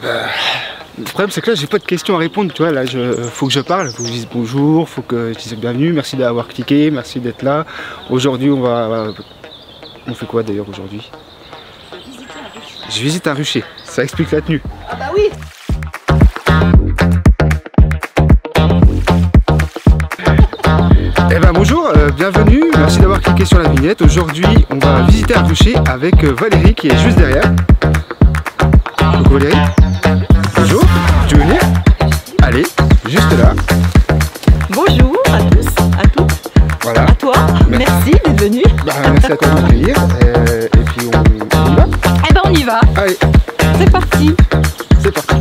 Le problème c'est que là j'ai pas de questions à répondre, tu vois, là faut que je parle, faut que je dise bonjour, faut que je dise bienvenue, merci d'avoir cliqué, merci d'être là. Aujourd'hui on fait quoi d'ailleurs aujourd'hui? Je visite un rucher, ça explique la tenue. Ah bah oui. Eh ben bonjour, bienvenue, merci d'avoir cliqué sur la vignette. Aujourd'hui on va visiter un rucher avec Valérie qui est juste derrière. Coucou Valérie. Bonjour, tu veux venir? Allez, juste là. Bonjour à tous, à toutes. Voilà. À toi, merci d'être venu. Merci à toi de m'accueillir. Et puis on y va? Eh ben on y va. Allez, C'est parti. c'est parti.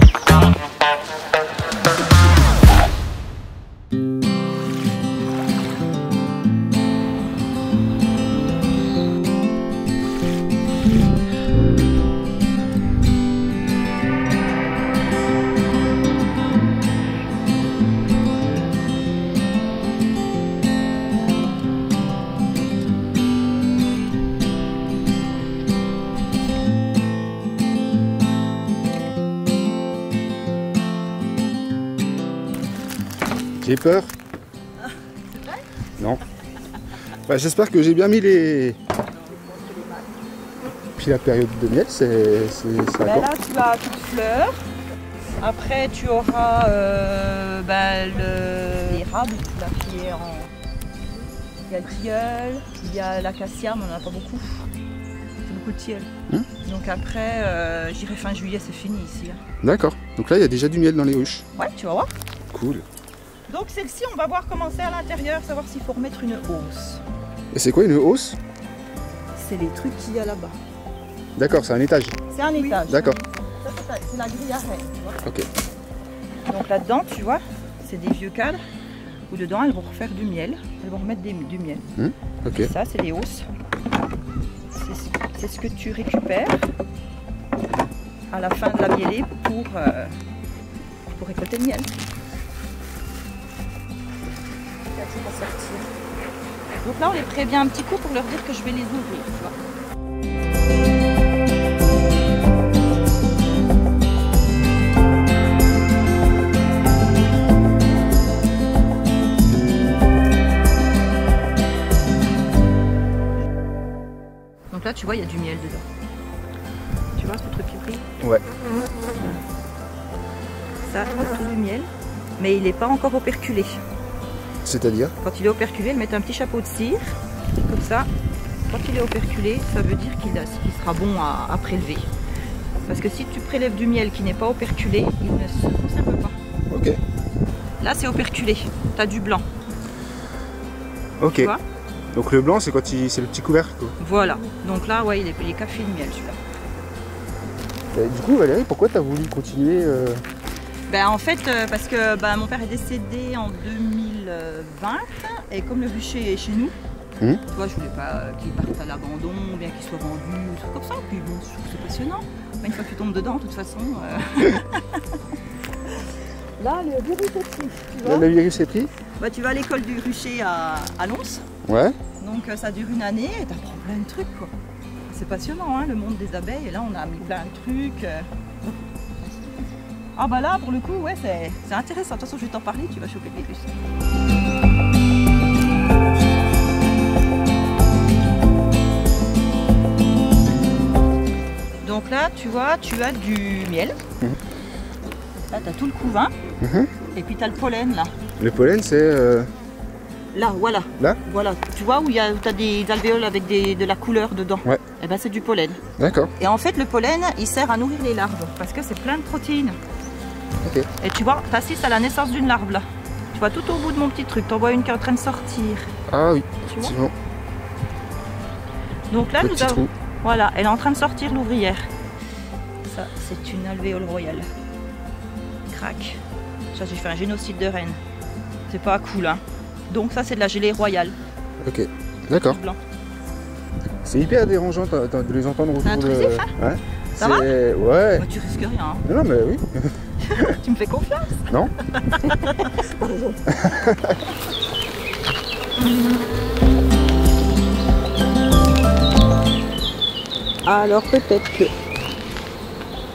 J'ai peur. C'est vrai? Non. Bah, j'espère que j'ai bien mis les... Puis la période de miel, c'est à Ben quand? là tu as toutes fleurs. Après tu auras l'érable qui est en... Il y a le tilleul, il y a l'acacia, mais on n'en a pas beaucoup. C'est beaucoup de tilleul. Donc après, j'irai fin juillet, c'est fini ici. D'accord. Donc là, il y a déjà du miel dans les ruches. Ouais, tu vas voir. Cool. Donc celle-ci, on va voir comment c'est à l'intérieur, savoir s'il faut remettre une hausse. Et c'est quoi une hausse? C'est les trucs qu'il y a là-bas. D'accord, c'est un étage. C'est un étage. D'accord. Ça, c'est la grille à reine, tu vois. Ok. Donc là-dedans, tu vois, c'est des vieux cadres où dedans, elles vont refaire du miel. Elles vont remettre du miel. Ok. Et ça, c'est les hausses. C'est ce que tu récupères à la fin de la mielée pour récolter le miel. Donc là, on les prévient un petit coup pour leur dire que je vais les ouvrir, tu vois. Donc là, tu vois, il y a du miel dedans. Tu vois ce truc qui brille? Ouais. Ça, c'est tout du miel, mais il n'est pas encore operculé. C'est-à-dire? Quand il est operculé, ils mettent un petit chapeau de cire, comme ça. Quand il est operculé, ça veut dire qu'il sera bon à prélever. Parce que si tu prélèves du miel qui n'est pas operculé, il ne se conserve pas. Ok. Là, c'est operculé. Tu as du blanc. Ok. Tu vois? Donc le blanc, c'est quand c'est le petit couvercle, quoi. Voilà. Donc là, ouais, il est café de miel, celui-là. Et du coup, Valérie, pourquoi tu as voulu continuer Ben, en fait, parce que mon père est décédé en 2020 et comme le rucher est chez nous, tu vois, je voulais pas qu'il parte à l'abandon, bien qu'il soit vendu, ou truc comme ça. Puis bon, je trouve que c'est passionnant. Mais une fois que tu tombes dedans, de toute façon. Là, le virus est pris, tu vois. Là, le virus est pris? Bah, tu vas à l'école du rucher à Lons. Ouais. Donc ça dure une année et tu apprends plein de trucs, quoi. C'est passionnant, hein, le monde des abeilles. Et là, on a mis plein de trucs. Ah bah là, pour le coup, ouais, c'est intéressant. De toute façon, je vais t'en parler, tu vas choper les puces. Donc là, tu vois, tu as du miel. Là, tu as tout le couvain. Et puis tu as le pollen, là. Le pollen, c'est... Là, voilà. Là? Voilà. Tu vois où tu as des alvéoles avec de la couleur dedans. Ouais. Et ben c'est du pollen. D'accord. Et en fait, le pollen, il sert à nourrir les larves parce que c'est plein de protéines. Ok. Et tu vois, tu assistes à la naissance d'une larve là. Tu vois, tout au bout de mon petit truc, tu en vois une qui est en train de sortir. Ah oui, Tu vois? effectivement. Donc là, Le nous petit avons... trou. Voilà, elle est en train de sortir l'ouvrière. Ça, c'est une alvéole royale. Crac. Ça, j'ai fait un génocide de reine. C'est pas cool, hein. Donc ça, c'est de la gelée royale. Ok, d'accord. Blanc. C'est hyper dérangeant de les entendre autour de... intrusif, hein? Ouais. Ça va? Ouais. Bah, tu risques rien, hein. Non, mais oui. Tu me fais confiance? Non. Alors peut-être que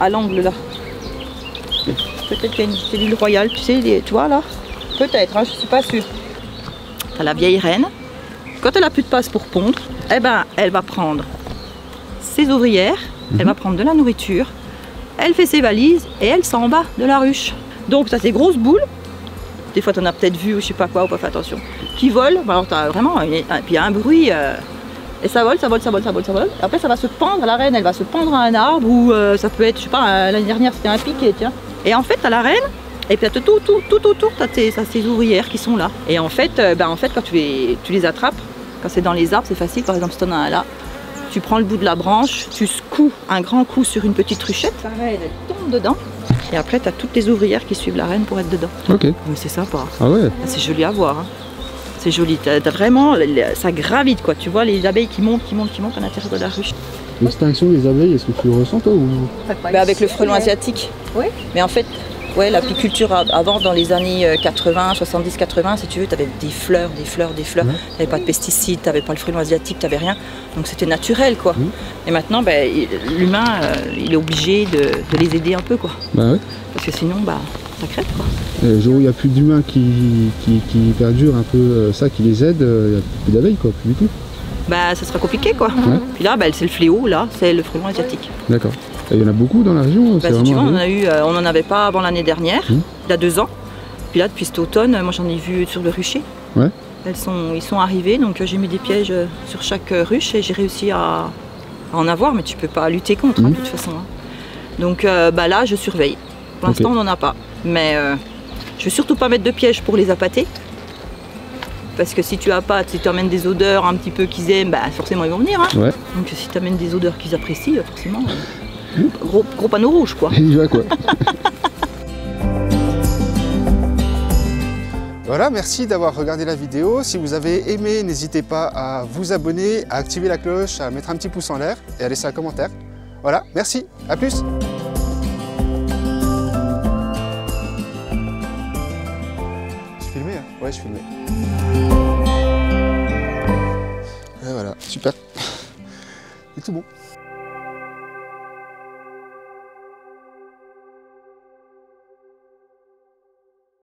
à l'angle là, Peut-être qu'il y a une cellule royale, tu sais, tu vois là. Peut-être, hein, je suis pas sûre. T'as la vieille reine. Quand elle a plus de place pour pondre, eh ben, elle va prendre ses ouvrières, elle va prendre de la nourriture, elle fait ses valises et elle s'en va de la ruche. Donc ça, ces grosses boules. Des fois, tu en as peut-être vu ou je sais pas quoi, ou pas fait attention, qui volent. Alors, tu as vraiment, puis il y a un bruit, et ça vole, ça vole, ça vole, ça vole, ça vole. Et après, ça va se pendre, la reine, elle va se pendre à un arbre, ou ça peut être, je sais pas, l'année dernière, c'était un piquet, tiens. Et en fait, tu as la reine, et puis tout autour, tu as ces ouvrières qui sont là. Et en fait, quand tu les attrapes, quand c'est dans les arbres, c'est facile. Par exemple, si tu en as un là, tu prends le bout de la branche, tu secoues un grand coup sur une petite ruchette, la reine, elle tombe dedans. Et après, tu as toutes les ouvrières qui suivent la reine pour être dedans. Ok. Mais c'est sympa. Ah ouais. C'est joli à voir. Hein. C'est joli. T'as vraiment, ça gravite quoi. Tu vois les abeilles qui montent à l'intérieur de la ruche. L'extinction des abeilles, est-ce que tu le ressens toi ou... Avec le frelon asiatique. Oui. Mais en fait, ouais, l'apiculture avant, dans les années 80, 70, 80, si tu veux, tu avais des fleurs. Ouais. Tu n'avais pas de pesticides, tu n'avais pas le frelon asiatique, tu n'avais rien. Donc c'était naturel quoi. Et maintenant, l'humain, il est obligé de les aider un peu quoi. Bah ouais. Parce que sinon, ça crève quoi. Le jour où il n'y a plus d'humains qui perdurent un peu ça, qui les aident, il n'y a plus d'abeilles quoi, plus du tout. Ça sera compliqué quoi. Ouais. Puis là, c'est le fléau, là, c'est le frelon asiatique. D'accord. Il y en a beaucoup dans la région? Si tu vois, on n'en avait pas avant l'année dernière, il y a 2 ans. Puis là, depuis cet automne, moi j'en ai vu sur le rucher. Ouais. Ils sont arrivés, donc j'ai mis des pièges sur chaque ruche et j'ai réussi à en avoir, mais tu peux pas lutter contre de toute façon. Hein. Donc là, je surveille. Pour l'instant, on n'en a pas. Mais je ne veux surtout pas mettre de pièges pour les appâter. Parce que si tu appâtes, si tu amènes des odeurs un petit peu qu'ils aiment, forcément ils vont venir. Hein. Ouais. Donc si tu amènes des odeurs qu'ils apprécient, forcément, gros panneau rouge quoi. Il y va quoi. Voilà, merci d'avoir regardé la vidéo. Si vous avez aimé, n'hésitez pas à vous abonner, à activer la cloche, à mettre un petit pouce en l'air et à laisser un commentaire. Voilà, merci, à plus. Je filmé, hein? Ouais, je filmais. Et voilà, super. C'est tout bon.